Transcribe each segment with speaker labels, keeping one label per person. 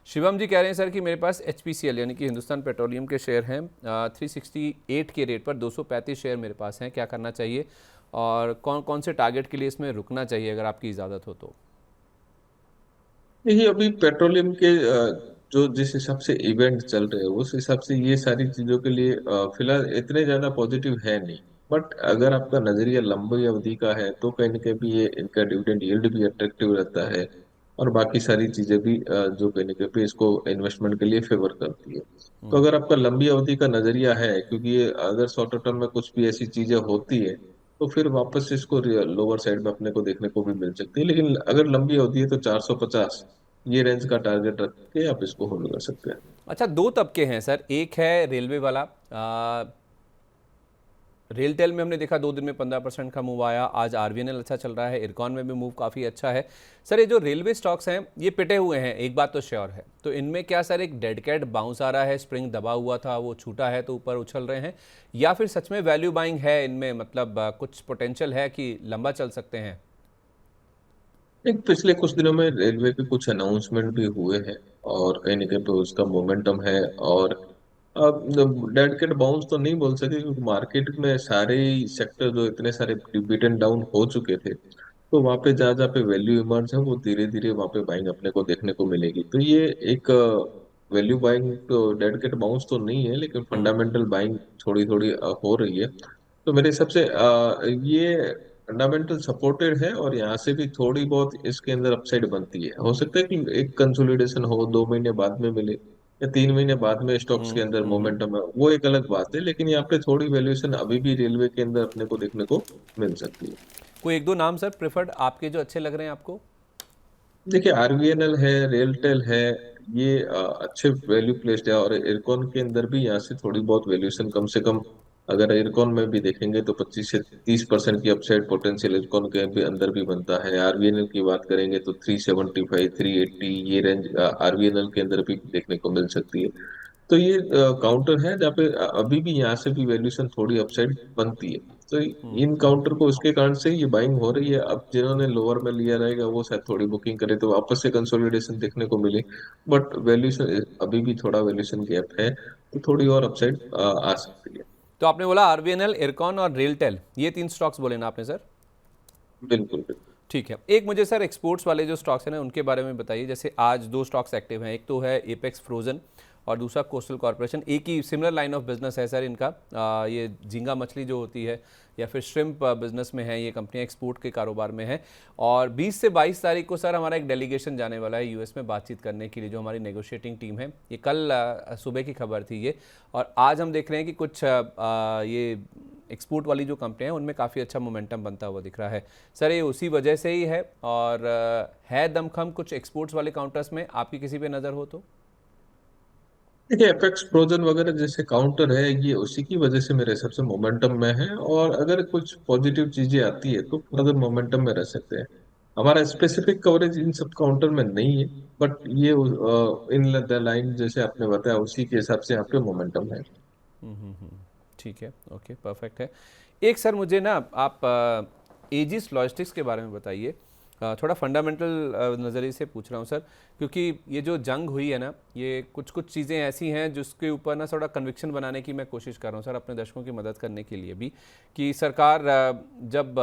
Speaker 1: शिवम जी कह रहे हैं सर कि मेरे पास HPCL यानी कि हिंदुस्तान पेट्रोलियम के शेयर हैं 368 के रेट पर 235 शेयर मेरे पास हैं, क्या करना चाहिए और कौन कौन से टारगेट के लिए इसमें रुकना चाहिए अगर आपकी इजाज़त हो तो।
Speaker 2: देखिए, अभी पेट्रोलियम के जो जिस हिसाब से इवेंट चल रहे हैं उस हिसाब से ये सारी चीजों के लिए फिलहाल इतने ज्यादा पॉजिटिव है नहीं। बट अगर आपका नजरिया लंबी अवधि का है तो कहीं ना कहीं भी ये इनका डिविडेंड यील्ड भी अट्रैक्टिव रहता है। और बाकी सारी चीजें भी जो कहीं ना कहीं भी इसको इन्वेस्टमेंट के लिए फेवर करती है। तो अगर आपका लंबी अवधि का नजरिया है, क्योंकि ये अगर शॉर्ट टर्म में कुछ भी ऐसी चीजें होती है तो फिर वापस इसको लोअर साइड में अपने को देखने को भी मिल सकती है। लेकिन अगर लंबी अवधि है तो 450 ये रेंज का टारगेट रख के आप इसको होल्ड कर सकते हैं।
Speaker 1: अच्छा, दो तबके हैं सर, एक है रेलवे वाला। रेल टेल में हमने देखा 2 दिन में 15% का मूव आया, आज RVNL अच्छा चल रहा है, इरकॉन में भी मूव काफ़ी अच्छा है। सर ये जो रेलवे स्टॉक्स हैं ये पिटे हुए हैं, एक बात तो श्योर है, तो इनमें क्या सर एक डेड कैट बाउंस आ रहा है, स्प्रिंग दबा हुआ था वो छूटा है तो ऊपर उछल रहे हैं, या फिर सच में वैल्यू बाइंग है इनमें, मतलब कुछ पोटेंशियल है कि लंबा चल सकते हैं।
Speaker 2: एक पिछले कुछ दिनों में रेलवे के कुछ अनाउंसमेंट भी हुए हैं और कहीं ना कहीं पे उसका मोमेंटम है। और अब डेड कैट बाउंस तो नहीं बोल सके क्योंकि मार्केट में सारे ही सेक्टर जो इतने सारे बीट एंड डाउन हो चुके थे, तो वहां पे जहाँ जहाँ पे वैल्यू इमर्ज है वो धीरे धीरे वहां पे बाइंग अपने को देखने को मिलेगी। तो ये एक वैल्यू बाइंग तो डेड कैट बाउंस तो नहीं है, लेकिन फंडामेंटल बाइंग थोड़ी थोड़ी हो रही है। तो मेरे हिसाब से ये फंडामेंटल सपोर्टेड है और यहाँ से भी थोड़ी बहुत इसके अंदर अपसाइड बनती है। हो सकता है कि एक कंसोलिडेशन हो 2 महीने बाद में मिले या 3 महीने बाद में स्टॉक्स के अंदर
Speaker 1: हम्म।
Speaker 2: मोमेंटम है, वो एक अलग बात है। लेकिन यहाँ पे थोड़ी वैल्यूएशन अभी भी रेलवे के अंदर अपने को देखने को मिल सकती है।
Speaker 1: कोई एक दो नाम सर प्रेफर्ड आपके जो अच्छे लग रहे हैं आपको।
Speaker 2: देखिए, आरवीएनएल है, रेलटेल है, ये अच्छे वैल्यू प्लेस्ड है। और इरकॉन के अंदर भी यहाँ से थोड़ी बहुत वैल्यूएशन कम से कम अगर इरकॉन में भी देखेंगे तो 25 से 30% की अपसाइड पोटेंशियल इरकॉन के भी अंदर भी बनता है। आरवीएनएल की बात करेंगे तो 375 380 ये रेंज आरवीएनएल के अंदर भी देखने को मिल सकती है। तो ये काउंटर है जहाँ पे अभी भी यहाँ से भी वैल्यूएशन थोड़ी अपसाइड बनती है। तो इन काउंटर को उसके कारण से ये बाइंग हो रही है। अब जिन्होंने लोअर में लिया रहेगा वो शायद थोड़ी बुकिंग करे तो वापस से कंसोलिडेशन देखने को मिले। बट वैल्यूएशन अभी भी थोड़ा वैल्यूएशन गैप है, तो थोड़ी और अपसाइड आ सकती है।
Speaker 1: तो आपने बोला RVNL, इरकॉन और रेलटेल, ये 3 स्टॉक्स बोले ना आपने सर।
Speaker 2: बिल्कुल बिल्कुल।
Speaker 1: ठीक है, एक मुझे सर एक्सपोर्ट्स वाले जो स्टॉक्स हैं ना उनके बारे में बताइए। जैसे आज 2 स्टॉक्स एक्टिव हैं, एक तो है एपेक्स फ्रोजन और दूसरा कोस्टल कॉर्पोरेशन। एक ही सिमिलर लाइन ऑफ बिजनेस है सर इनका। ये झींगा मछली जो होती है या फिर श्रिम्प बिजनेस में है, ये कंपनियां एक्सपोर्ट के कारोबार में है। और 20 से 22 तारीख को सर हमारा एक डेलीगेशन जाने वाला है US में बातचीत करने के लिए, जो हमारी नेगोशिएटिंग टीम है। ये कल सुबह की खबर थी ये। और आज हम देख रहे हैं कि कुछ ये एक्सपोर्ट वाली जो कंपनियां हैं उनमें काफ़ी अच्छा मोमेंटम बनता हुआ दिख रहा है। सर ये उसी वजह से ही है और है दमखम कुछ एक्सपोर्ट्स वाले काउंटर्स में, आपकी किसी पे नज़र हो तो।
Speaker 2: देखिए, एपेक्स फ्रोजन वगैरह जैसे काउंटर है ये उसी की वजह से मेरे हिसाब से मोमेंटम में है। और अगर कुछ पॉजिटिव चीजें आती है तो फर्दर मोमेंटम में रह सकते हैं। हमारा स्पेसिफिक कवरेज इन सब काउंटर में नहीं है, बट ये इन द लाइन जैसे आपने बताया उसी के हिसाब से यहाँ पे मोमेंटम है।
Speaker 1: ठीक है, ओके, परफेक्ट है। एक सर मुझे ना आप एजिस लॉजिस्टिक्स के बारे में बताइए। थोड़ा फंडामेंटल नज़रिए से पूछ रहा हूँ सर, क्योंकि ये जो जंग हुई है ना, ये कुछ कुछ चीज़ें ऐसी हैं जिसके ऊपर ना थोड़ा कन्विक्शन बनाने की मैं कोशिश कर रहा हूँ सर, अपने दर्शकों की मदद करने के लिए भी। कि सरकार जब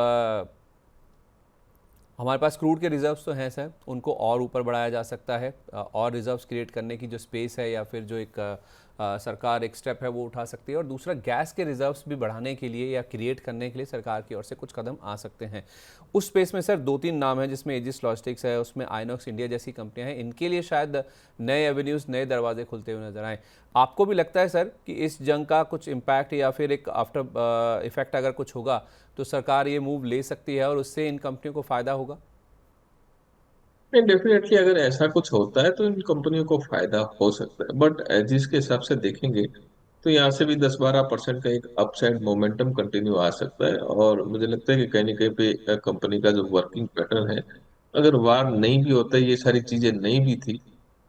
Speaker 1: हमारे पास क्रूड के रिजर्व्स तो हैं सर, उनको और ऊपर बढ़ाया जा सकता है, और रिजर्व्स क्रिएट करने की जो स्पेस है या फिर जो एक सरकार एक स्टेप है वो उठा सकती है। और दूसरा, गैस के रिजर्व्स भी बढ़ाने के लिए या क्रिएट करने के लिए सरकार की ओर से कुछ कदम आ सकते हैं। उस स्पेस में सर 2-3 नाम हैं, जिसमें एजिस लॉजिस्टिक्स है, उसमें आइनॉक्स इंडिया जैसी कंपनियां हैं। इनके लिए शायद नए एवेन्यूज़, नए दरवाजे खुलते हुए नजर आए। आपको भी लगता है सर कि इस जंग का कुछ इम्पैक्ट या फिर एक आफ्टर इफेक्ट अगर कुछ होगा तो सरकार ये मूव ले सकती है और उससे इन कंपनियों को फ़ायदा होगा।
Speaker 2: नहीं, डेफिनेटली अगर ऐसा कुछ होता है तो इन कंपनियों को फायदा हो सकता है। बट जिस के हिसाब से देखेंगे तो यहाँ से भी 10-12% का एक अपसाइड मोमेंटम कंटिन्यू आ सकता है। और मुझे लगता है कि कहीं ना कहीं पे कंपनी का जो वर्किंग पैटर्न है, अगर वार नहीं भी होता, ये सारी चीजें नहीं भी थी,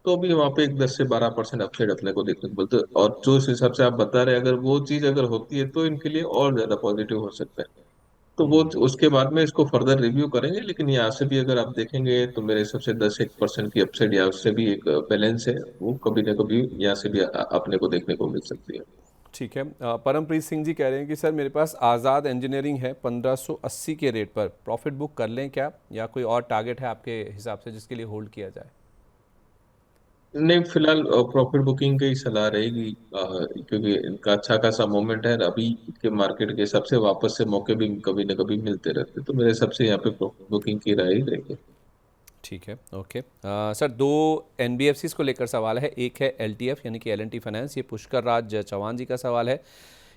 Speaker 2: तो भी वहां पे एक 10 से 12% अपसाइड अपने को देखने को मिलता है। और जो इस हिसाब से आप बता रहे हैं, अगर वो चीज अगर होती है तो इनके लिए और ज्यादा पॉजिटिव हो सकता है। तो वो उसके बाद में इसको फर्दर रिव्यू करेंगे, लेकिन यहाँ से भी अगर आप देखेंगे तो मेरे हिसाब से 10-1% की अपसाइड या उससे भी एक बैलेंस है, वो कभी ना कभी यहाँ से भी अपने को देखने को मिल सकती है।
Speaker 1: ठीक है। परमप्रीत सिंह जी कह रहे हैं कि सर मेरे पास आज़ाद इंजीनियरिंग है 1580 के रेट पर, प्रॉफिट बुक कर लें क्या, या कोई और टारगेट है आपके हिसाब से जिसके लिए होल्ड किया जाए?
Speaker 2: नहीं, फिलहाल प्रॉफिट बुकिंग की ही सलाह रहेगी, क्योंकि इनका अच्छा खासा मोमेंट है अभी के मार्केट के हिसाब से, वापस से मौके भी कभी ना कभी मिलते रहते हैं, तो मेरे हिसाब से यहाँ पे प्रॉफिट बुकिंग की राय ही रहेगी।
Speaker 1: ठीक है, ओके। सर दो एनबीएफसीज को लेकर सवाल है। एक है एलटीएफ यानी कि एल&टी फाइनेंस, ये पुष्कर राज चौहान जी का सवाल है।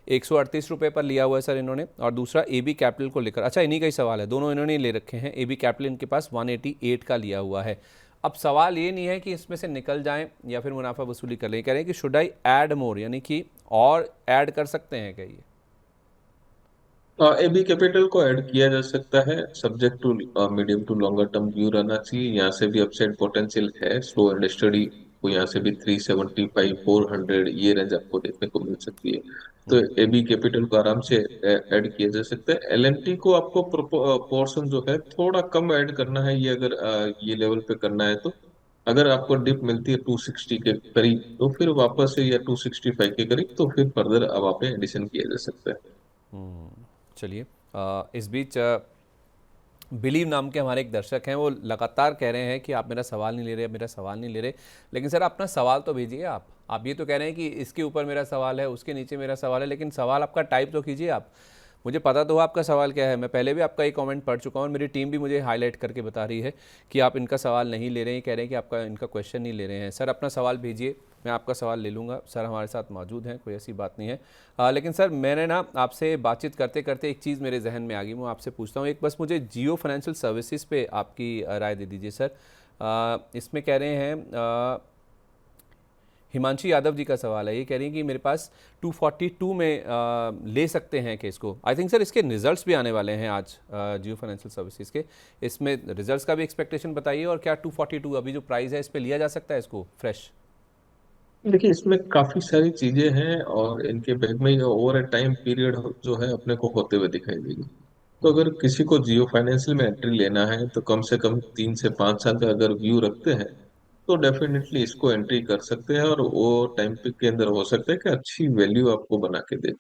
Speaker 1: 138 रुपये पर लिया हुआ है सर इन्होंने। और दूसरा एबी कैपिटल को लेकर, अच्छा इन्हीं का ही सवाल है, दोनों इन्होंने ले रखे हैं। एबी कैपिटल इनके पास 188 का लिया हुआ है। अब सवाल ये नहीं है कि इसमें से निकल जाएं या फिर मुनाफा वसूली कर लें, कह रहे हैं कि शुड आई ऐड मोर, यानी कि और ऐड कर सकते हैं क्या ये?
Speaker 2: एबी कैपिटल को ऐड किया जा सकता है, subject to medium to longer term view रहना चाहिए। यहाँ से भी अपसाइड पोटेंशियल है, स्लो एंड स्टडी को यहाँ से भी 375 400 ये रेंज आपको देखने को मिल सकती है। तो एबी कैपिटल को आराम से ऐड किया जा सकता है। एलएनटी को आपको पोर्शन जो है थोड़ा कम ऐड करना है, ये अगर ये लेवल पे करना है तो। अगर आपको डिप मिलती है 260 के करीब तो फिर वापस से, या 265 के करीब तो फिर फर्दर अब आप एडिशन किया जा सकता है।
Speaker 1: चलिए, इस बीच बिलीव नाम के हमारे एक दर्शक हैं, वो लगातार कह रहे हैं कि आप मेरा सवाल नहीं ले रहे, मेरा सवाल नहीं ले रहे। लेकिन सर अपना सवाल तो भेजिए। आप ये तो कह रहे हैं कि इसके ऊपर मेरा सवाल है, उसके नीचे मेरा सवाल है, लेकिन सवाल आपका टाइप तो कीजिए आप। मुझे पता तो हो आपका सवाल क्या है। मैं पहले भी आपका एक कमेंट पढ़ चुका हूँ और मेरी टीम भी मुझे हाईलाइट करके बता रही है कि आप इनका सवाल नहीं ले रहे हैं, कह रहे हैं कि आपका इनका क्वेश्चन नहीं ले रहे हैं। सर अपना सवाल भेजिए, मैं आपका सवाल ले लूँगा। सर हमारे साथ मौजूद हैं, कोई ऐसी बात नहीं है। लेकिन सर मैंने ना आपसे बातचीत करते करते एक चीज़ मेरे जहन में आ गई, मैं आपसे पूछता हूँ। एक बस मुझे जियो फाइनेंशियल सर्विसेज पे आपकी राय दे दीजिए सर। इसमें कह रहे हैं हिमांशी यादव जी का सवाल है, ये कह रही हैं कि मेरे पास 242 में ले सकते हैं कि इसको। आई थिंक सर इसके रिजल्ट्स भी आने वाले हैं आज जियो फाइनेंशियल सर्विसेज के, इसमें रिजल्ट्स का भी एक्सपेक्टेशन बताइए। और क्या 242 अभी जो प्राइस है इस पे लिया जा सकता है इसको फ्रेश?
Speaker 2: देखिए, इसमें काफी सारी चीजें हैं और इनके बैक में ओवर ए टाइम पीरियड जो है अपने को होते हुए दिखाई देगी। तो अगर किसी को जियो फाइनेंशियल में एंट्री लेना है तो कम से कम 3 से 5 साल का अगर व्यू रखते हैं तो डेफिनेटली इसको एंट्री कर सकते हैं, और वो टाइम पिक के अंदर हो सकता है कि अच्छी वैल्यू आपको बना के दे।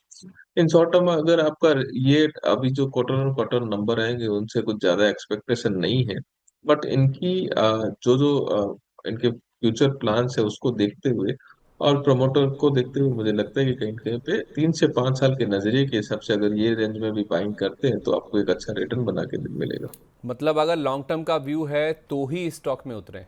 Speaker 2: इन शॉर्ट टर्म अगर आपका ये अभी जो क्वार्टर ऑन क्वार्टर नंबर आएंगे उनसे कुछ ज्यादा एक्सपेक्टेशन नहीं है, बट इनकी जो जो इनके फ्यूचर प्लान्स है उसको देखते हुए और प्रमोटर को देखते हुए मुझे लगता है कि कहीं न कहीं पे 3 से 5 साल के नजरिए के हिसाब से अगर ये रेंज में भी बाइंग करते हैं तो आपको एक अच्छा रिटर्न बना के मिलेगा।
Speaker 1: मतलब अगर लॉन्ग टर्म का व्यू है तो ही स्टॉक में उतरे?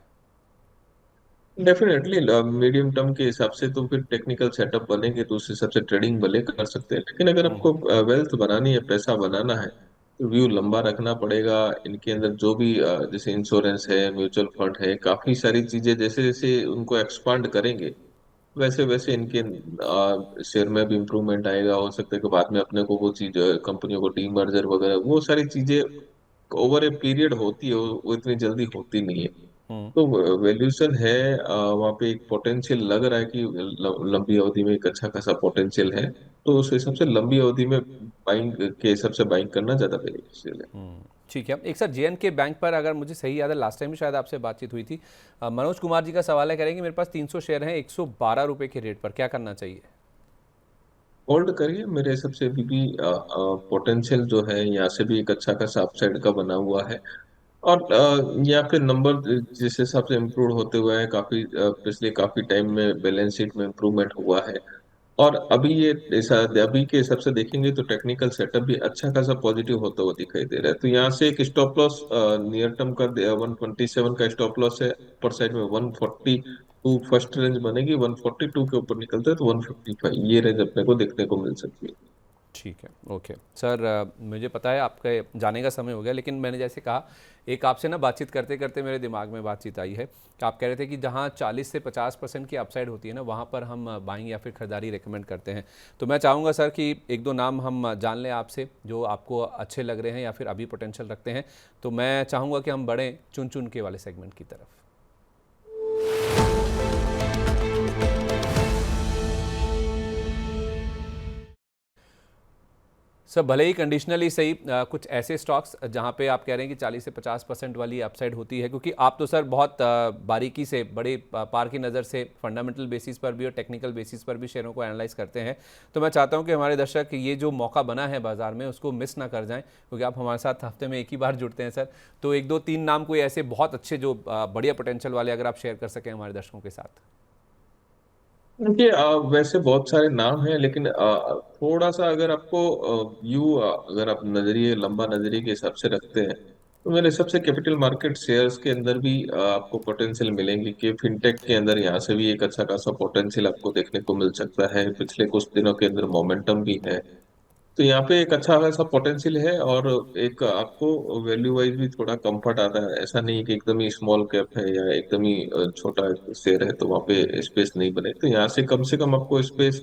Speaker 2: डेफिनेटली मीडियम टर्म के हिसाब से तो फिर टेक्निकल सेटअप बनेंगे तो उस हिसाब से ट्रेडिंग भले कर सकते हैं, लेकिन अगर आपको वेल्थ बनानी है, पैसा बनाना है, तो व्यू लंबा रखना पड़ेगा। इनके अंदर जो भी जैसे इंश्योरेंस है, म्यूचुअल फंड है, काफी सारी चीजें जैसे जैसे उनको एक्सपांड करेंगे वैसे वैसे इनके शेयर में भी इम्प्रूवमेंट आएगा। हो सकता है कि बाद में अपने को वो चीज कंपनियों को डीमर्जर वगैरह वो सारी चीजें ओवर ए पीरियड होती है, वो इतनी जल्दी होती नहीं है। तो वैल्यूएशन है, वहाँ पे एक पोटेंशियल लग रहा है कि लंबी अवधि में एक अच्छा खासा पोटेंशियल है, तो उस हिसाब से लंबी अवधि में बाइंग के हिसाब से बाइंग करना ज्यादा बेनिफिशियल है।
Speaker 1: ठीक है। एक सर जेएन के बैंक पर, अगर मुझे सही याद है लास्ट टाइम भी शायद आपसे बातचीत हुई थी, मनोज कुमार जी का सवाल है, कह रहे हैं कि मेरे पास 300 शेयर हैं 112 रुपये के रेट पर, क्या करना चाहिए?
Speaker 2: होल्ड करिए, मेरे हिसाब से अभी भी पोटेंशियल जो है यहाँ से भी एक अच्छा खासा अपसाइड का बना हुआ है। और यहाँ पे नंबर जिस हिसाब से इम्प्रूव होते हुए हैं, काफी पिछले काफी टाइम में बैलेंस शीट में इम्प्रूवमेंट हुआ है। और अभी ये अभी के हिसाब से देखेंगे तो टेक्निकल सेटअप भी अच्छा खासा पॉजिटिव होता हुआ दिखाई दे रहा है। तो यहाँ से एक स्टॉप लॉस नियर टर्म का 127 का स्टॉप लॉस है, अपर साइड में 142 फर्स्ट रेंज बनेगी, 142 के ऊपर निकलता है तो 155 ये रेंज अपने को देखने को मिल सकती है।
Speaker 1: ठीक है, ओके सर। मुझे पता है आपके जाने का समय हो गया, लेकिन मैंने जैसे कहा, एक आपसे ना बातचीत करते करते मेरे दिमाग में बातचीत आई है कि आप कह रहे थे कि जहाँ 40 से 50% की अपसाइड होती है ना, वहाँ पर हम बाइंग या फिर खरीदारी रेकमेंड करते हैं। तो मैं चाहूँगा सर कि एक दो नाम हम जान लें आपसे जो आपको अच्छे लग रहे हैं या फिर अभी पोटेंशियल रखते हैं। तो मैं चाहूँगा कि हम बढ़ें चुन चुन के वाले सेगमेंट की तरफ। सर भले ही कंडीशनली सही, कुछ ऐसे स्टॉक्स जहां पे आप कह रहे हैं कि 40 से 50% वाली अपसाइड होती है, क्योंकि आप तो सर बहुत बारीकी से, बड़े पार की नज़र से फंडामेंटल बेसिस पर भी और टेक्निकल बेसिस पर भी शेयरों को एनालाइज करते हैं। तो मैं चाहता हूं कि हमारे दर्शक ये जो मौका बना है बाजार में उसको मिस ना कर जाएं, क्योंकि आप हमारे साथ हफ्ते में एक ही बार जुड़ते हैं सर। तो एक दो तीन नाम कोई ऐसे बहुत अच्छे जो बढ़िया पोटेंशियल वाले अगर आप शेयर कर सकें हमारे दर्शकों के साथ।
Speaker 2: देखिए वैसे बहुत सारे नाम हैं, लेकिन थोड़ा सा अगर आपको व्यू, अगर आप नजरिए, लंबा नजरिए के हिसाब से रखते हैं, तो मेरे हिसाब से कैपिटल मार्केट शेयर्स के अंदर भी आपको पोटेंशियल मिलेंगे, कि फिनटेक के अंदर यहाँ से भी एक अच्छा खासा पोटेंशियल आपको देखने को मिल सकता है। पिछले कुछ दिनों के अंदर मोमेंटम भी है, तो यहाँ पे एक अच्छा खासा पोटेंशियल है। और एक आपको वैल्यू वाइज भी थोड़ा कंफर्ट आता है। ऐसा नहीं कि एकदम ही स्मॉल कैप है या एकदम ही छोटा शेयर है तो वहाँ पे स्पेस नहीं बने। तो यहाँ से कम आपको स्पेस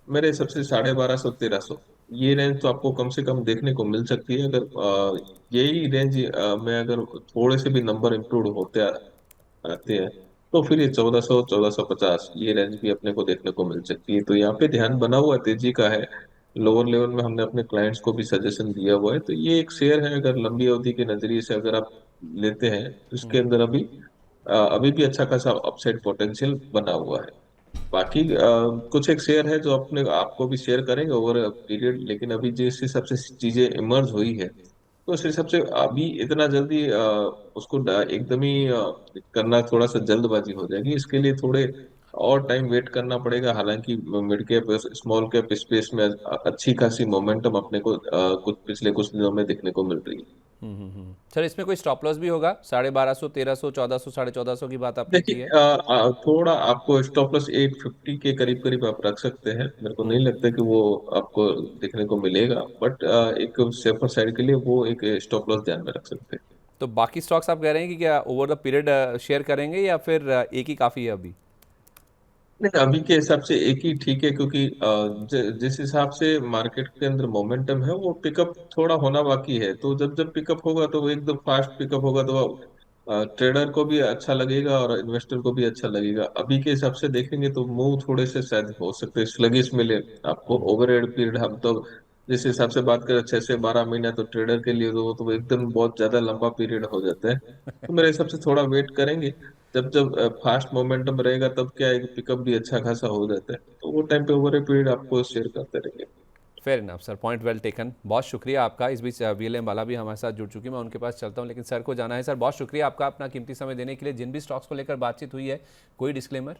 Speaker 2: मेरे हिसाब से 1250 1300, ये रेंज तो आपको कम से कम देखने को मिल सकती है। अगर यही रेंज में अगर थोड़े से भी नंबर इंप्रूव होते आते हैं, तो फिर ये 1400 1450 ये रेंज भी अपने को देखने को मिल सकती है। तो यहाँ पे ध्यान बना हुआ तेजी का है। लोअर लेवल में हमने अपने क्लाइंट्स को भी सजेशन दिया हुआ है। तो ये एक शेयर है, अगर लंबी अवधि के नजरिए से अगर आप लेते हैं तो इसके अंदर अभी भी अच्छा खासा अपसाइड पोटेंशियल बना हुआ है। बाकी कुछ एक शेयर है जो अपने आपको भी शेयर करेंगे ओवर पीरियड, लेकिन अभी जिस हिसाब से चीजें इमर्ज हुई है, तो उस हिसाब से अभी इतना जल्दी उसको एकदम ही करना थोड़ा सा जल्दबाजी हो जाएगी। इसके लिए थोड़े और टाइम वेट करना पड़ेगा। हालांकि mid cap small cap space में अच्छी खासी मोमेंटम अपने को कुछ पिछले कुछ दिनों में देखने को मिल रही है।
Speaker 1: सर इसमें कोई स्टॉप लॉस भी होगा? 1250, 1300, 1400, 1450 की बात आपने की
Speaker 2: देखिए
Speaker 1: है।
Speaker 2: थोड़ा आपको स्टॉप लॉस 850 के करीब करीब आप रख सकते हैं। मेरे को नहीं लगता कि वो आपको देखने को मिलेगा, बट एक सेफर साइड के लिए वो एक स्टॉप लॉस ध्यान में रख सकते हैं।
Speaker 1: तो बाकी स्टॉक्स आप कह रहे हैं कि क्या ओवर द पीरियड शेयर करेंगे या फिर एक ही काफ़ी है अभी?
Speaker 2: नहीं, अभी के हिसाब से एक ही ठीक है, क्योंकि जिस हिसाब से मार्केट के अंदर मोमेंटम है वो पिकअप थोड़ा होना बाकी है। तो जब जब पिकअप होगा तो वो एकदम फास्ट पिकअप होगा, तो ट्रेडर को भी अच्छा लगेगा और इन्वेस्टर को भी अच्छा लगेगा। अभी के हिसाब से देखेंगे तो मूव थोड़े से शायद हो सकते हैं स्लगिश मिले आपको ओवर एड पीरियड। हम तो जिस हिसाब से बात करें 6 से 12 महीना, तो ट्रेडर के लिए तो वो तो एकदम बहुत ज्यादा लंबा पीरियड हो जाता है। तो मेरे हिसाब से थोड़ा वेट करेंगे। जब जब फास्ट मोमेंटम रहेगा तब क्या है कि पिकअप भी अच्छा खासा हो जाता है, तो वो टाइम पे ओवर ए पीरियड आपको शेयर करते रहेंगे।
Speaker 1: Fair enough sir, point well taken. बहुत शुक्रिया आपका। इस बीच वीएलएम वाला भी हमारे साथ जुड़ चुकी, मैं उनके पास चलता हूं, लेकिन सर को जाना है। सर बहुत शुक्रिया आपका अपना कीमती समय देने के लिए। जिन भी स्टॉक्स को लेकर बातचीत हुई है, कोई डिस्क्लेमर?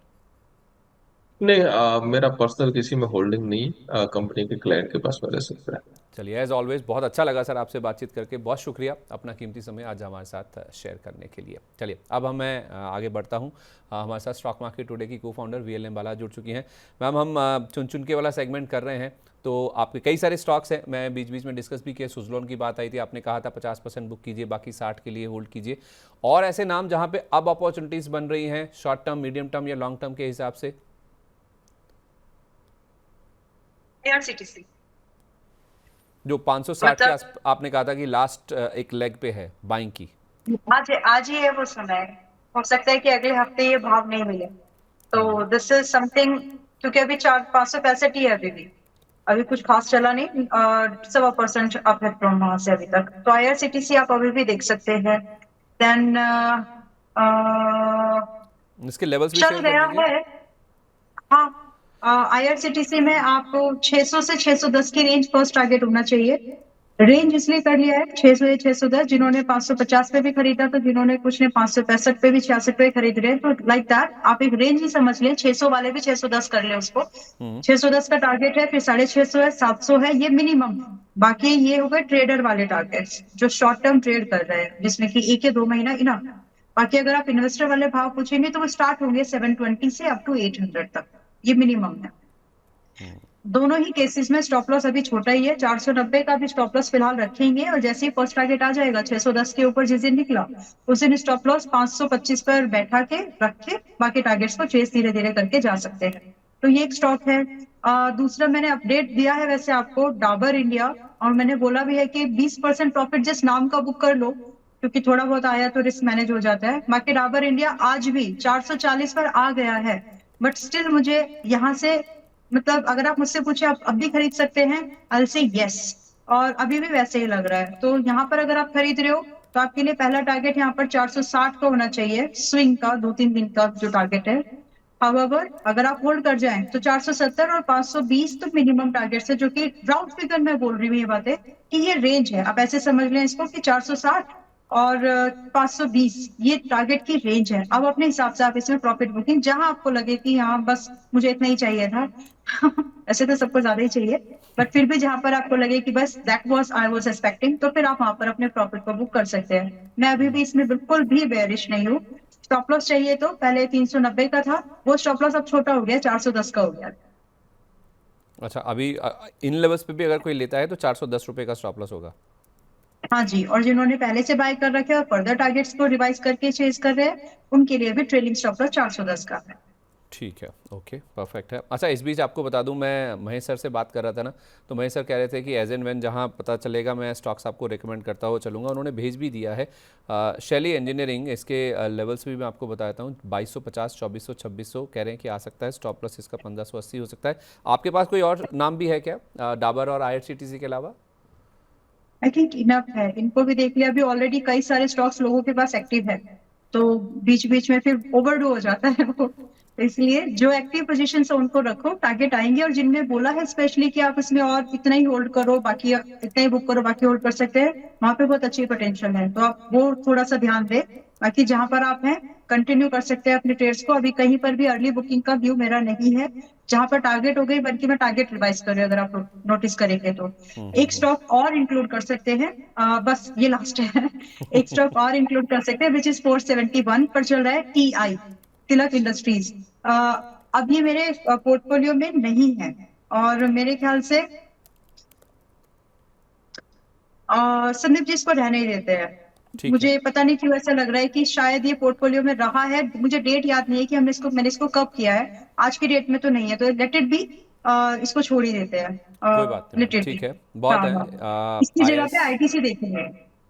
Speaker 2: नहीं, मेरा पर्सनल किसी में होल्डिंग नहीं, कंपनी के क्लाइंट के पास में रह सकता है।
Speaker 1: चलिए, एज ऑलवेज बहुत अच्छा लगा सर आपसे बातचीत करके। बहुत शुक्रिया अपना कीमती समय आज हमारे साथ शेयर करने के लिए। चलिए अब मैं आगे बढ़ता हूँ। हमारे साथ स्टॉक मार्केट टुडे की को फाउंडर वीएलएम बाला जुड़ चुकी हैं। मैम, हम चुन चुन के वाला सेगमेंट कर रहे हैं, तो आपके कई सारे स्टॉक्स हैं। मैं बीच बीच में डिस्कस भी किया, सुजलोन की बात आई थी, आपने कहा था 50% बुक कीजिए, बाकी 60 के लिए होल्ड कीजिए। और ऐसे नाम जहाँ पे अब अपॉर्चुनिटीज़ बन रही हैं शॉर्ट टर्म, मीडियम टर्म या लॉन्ग टर्म के हिसाब से?
Speaker 3: ARCTC
Speaker 1: जो 560 के आस आपने कहा था कि लास्ट एक लेग पे है बाइंग की।
Speaker 3: आज ही है वो समय, हो सकता है कि अगले हफ्ते ये भाव नहीं मिले, तो दिस इज समथिंग। क्योंकि अभी 565 ही है, अभी कुछ खास चला नहीं, 7% अप है फ्रॉम वहां से अभी तक। तो IRCTC आप अभी भी देख सकते हैं। देन
Speaker 1: इसके लेवल्स भी
Speaker 3: चल
Speaker 1: शेयर कर
Speaker 3: गया
Speaker 1: दीजिए।
Speaker 3: है। हाँ, IRCTC में आपको 600 से 610 की रेंज फर्स्ट टारगेट होना चाहिए। रेंज इसलिए कर लिया है 600 या 610, जिन्होंने 550 पे भी खरीदा, तो जिन्होंने कुछ ने 565 पे भी 66 पे खरीद रहे हैं, तो लाइक दैट आप एक रेंज ही समझ लें। 600 वाले भी 610 कर ले उसको। 610 का टारगेट है, फिर 650 है, 700 है, ये मिनिमम। बाकी ये हो गए ट्रेडर वाले टारगेट्स जो शॉर्ट टर्म ट्रेड कर रहे हैं, जिसमें कि 1 या 2 महीना इनफ। बाकी अगर आप इन्वेस्टर वाले भाव पूछेंगे तो वो स्टार्ट होंगे 720 से अप टू 800 तक, ये मिनिमम है। दोनों ही केसेस में स्टॉप लॉस अभी छोटा ही है, 490 का भी स्टॉप लॉस फिलहाल रखेंगे। और जैसे ही फर्स्ट टारगेट आ जाएगा 610 के ऊपर, जिस दिन निकला उस दिन स्टॉप लॉस 525 पर बैठा के रख के बाकी टारगेट्स को चेस धीरे धीरे करके जा सकते हैं। तो ये एक स्टॉक है। दूसरा मैंने अपडेट दिया है वैसे आपको, डाबर इंडिया, और मैंने बोला भी है कि 20% प्रॉफिट जिस नाम का बुक कर लो, क्योंकि थोड़ा बहुत आया तो रिस्क मैनेज हो जाता है। बाकी डाबर इंडिया आज भी 440 पर आ गया है, बट स्टिल मुझे यहाँ से, मतलब अगर आप मुझसे पूछे आप अब भी खरीद सकते हैं, आई विल से यस। और अभी भी वैसे ही लग रहा है। तो यहाँ पर अगर आप खरीद रहे हो तो आपके लिए पहला टारगेट यहाँ पर 460 का होना चाहिए, स्विंग का 2-3 दिन का जो टारगेट है। हाउएवर अगर आप होल्ड कर जाएं तो 470 और 520 तो मिनिमम टारगेट्स है, जो कि राउंड फिगर में बोल रही हूँ ये बातें कि ये रेंज है। आप ऐसे समझ लें इसको कि 460 और 520 ये टारगेट की रेंज है। अब अपने हिसाब से आप इसमें प्रॉफिट बुकिंग जहां आपको लगे कि हाँ बस मुझे इतना ही चाहिए था ऐसे तो सबको ज्यादा ही चाहिए, बट फिर भी जहां पर आपको लगे कि बस that was I was expecting, तो फिर आप वहां पर अपने प्रॉफिट को बुक कर सकते हैं। मैं अभी भी इसमें बिल्कुल भी बेयरिश नहीं हूँ। स्टॉप लॉस चाहिए तो पहले 390 का था, वो स्टॉप लॉस अब छोटा हो गया, 410 का हो गया।
Speaker 1: अच्छा, अभी इन लेवल्स पे भी अगर कोई लेता है तो 410 रुपये का स्टॉप लॉस होगा।
Speaker 3: हाँ जी, और जिन्होंने पहले से बाय कर रखे हैं और फर्दर टारगेट्स को रिवाइज करके चेज कर रहे हैं उनके लिए भी ट्रेलिंग स्टॉप लॉस 410 का है।
Speaker 1: ठीक है, ओके, परफेक्ट है। अच्छा, इस बीच आपको बता दूं, मैं महेश सर से बात कर रहा था ना, तो महेश सर कह रहे थे कि एज एंड व्हेन जहां पता चलेगा मैं स्टॉक्स आपको रिकमेंड करता हुआ चलूँगा। उन्होंने भेज भी दिया है शैली इंजीनियरिंग, इसके लेवल्स भी मैं आपको बता देता हूँ, 2250, 2400, 2600 कह रहे हैं कि आ सकता है। स्टॉप लॉस इसका 1580 हो सकता है। आपके पास कोई और नाम भी है क्या डाबर और IRCTC के अलावा?
Speaker 3: आई थिंक इनफ है, इनको भी देख लिया। अभी ऑलरेडी कई सारे स्टॉक्स लोगों के पास एक्टिव है, तो बीच बीच में फिर ओवरडू हो जाता है वो। तो इसलिए जो एक्टिव पोजीशन है उनको रखो, टारगेट आएंगे। और जिनमें बोला है स्पेशली कि आप इसमें और इतना ही होल्ड करो, बाकी इतना ही बुक करो, बाकी होल्ड कर सकते हैं, वहां पे बहुत अच्छी पोटेंशियल है, तो आप वो थोड़ा सा ध्यान दें। बाकी जहां पर आप हैं कंटिन्यू कर सकते हैं अपने ट्रेड्स को। अभी कहीं पर भी अर्ली बुकिंग का व्यू मेरा नहीं है। जहां पर टारगेट हो गई, बल्कि मैं टारगेट रिवाइज कर रही हूँ, अगर आप नोटिस करेंगे तो। एक स्टॉक और इंक्लूड कर सकते हैं, बस ये लास्ट है एक स्टॉक और इंक्लूड कर सकते हैं विच इज 471 पर चल रहा है, TI, तिलक इंडस्ट्रीज। अब ये मेरे पोर्टफोलियो में नहीं है, और मेरे ख्याल से संदीप जी इसको रहने ही देते हैं।
Speaker 1: ठीक
Speaker 3: मुझे
Speaker 1: है।
Speaker 3: पता नहीं क्यों ऐसा लग रहा है कि शायद ये पोर्टफोलियो में रहा है, मुझे डेट याद नहीं है कि मैंने इसको कब किया है, आज की डेट में तो नहीं है, तो लेट इट बी, इसको छोड़ ही देते हैं।
Speaker 1: कोई बात नहीं,
Speaker 3: लेट इट
Speaker 1: ठीक
Speaker 3: बी।
Speaker 1: है, बहुत
Speaker 3: हाँ
Speaker 1: है।
Speaker 3: हाँ, इसकी जगह पे ITC देखेंगे।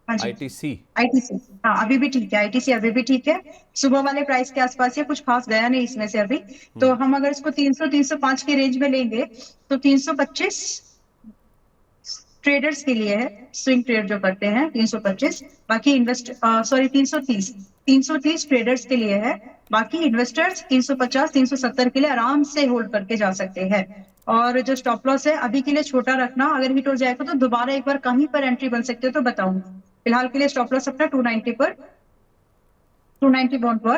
Speaker 3: हाँ जी,
Speaker 1: ITC।
Speaker 3: ITC, हाँ अभी भी ठीक है, ITC अभी भी ठीक है, सुबह वाले प्राइस के आसपास है, कुछ खास गया नहीं इसमें से अभी। तो हम अगर इसको 300-305 के रेंज में लेंगे तो 325 ट्रेडर्स के लिए है, स्विंग ट्रेड जो करते हैं 325, बाकी 330 ट्रेडर्स के लिए है, बाकी इन्वेस्टर्स 350 370 के लिए आराम से होल्ड करके जा सकते हैं। और जो स्टॉप लॉस है अभी के लिए छोटा रखना, अगर हिट हो जाएगा तो दोबारा एक बार कहीं पर एंट्री बन सकती है तो बताऊंगी। फिलहाल के लिए स्टॉप लॉस अपना 290 पर, 290 बॉन्ड पर,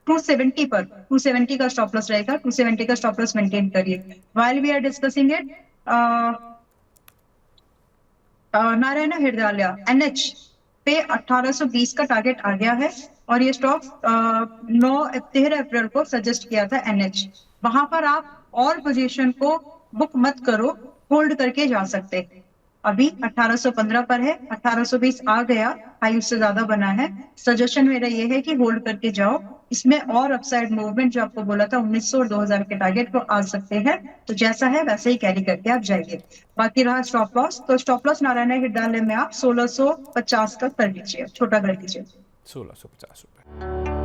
Speaker 3: 270 पर, 270 का स्टॉप लॉस रहेगा, 270 का स्टॉप लॉस मेंटेन करिए। While we are discussing it, Narayana Hrudayalaya NH पे 1820 का टारगेट आ गया है, और ये स्टॉक 13 अप्रैल को सजेस्ट किया था NH। वहां पर आप और पोजीशन को बुक मत करो, होल्ड करके जा सकते हैं। अभी 1815 पर है, 1820 आ गया, हाई उससे ज्यादा बना है। सजेशन मेरा ये है कि होल्ड करके जाओ, इसमें और अपसाइड मूवमेंट जो आपको बोला था 1900 और 2000 के टारगेट को आ सकते हैं, तो जैसा है वैसे ही कैरी करके आप जाइए। बाकी रहा स्टॉप लॉस, तो स्टॉप लॉस नारायण हृदयालय में आप 1650 का कर लीजिए, छोटा कर लीजिए।
Speaker 1: 1650 रुपये।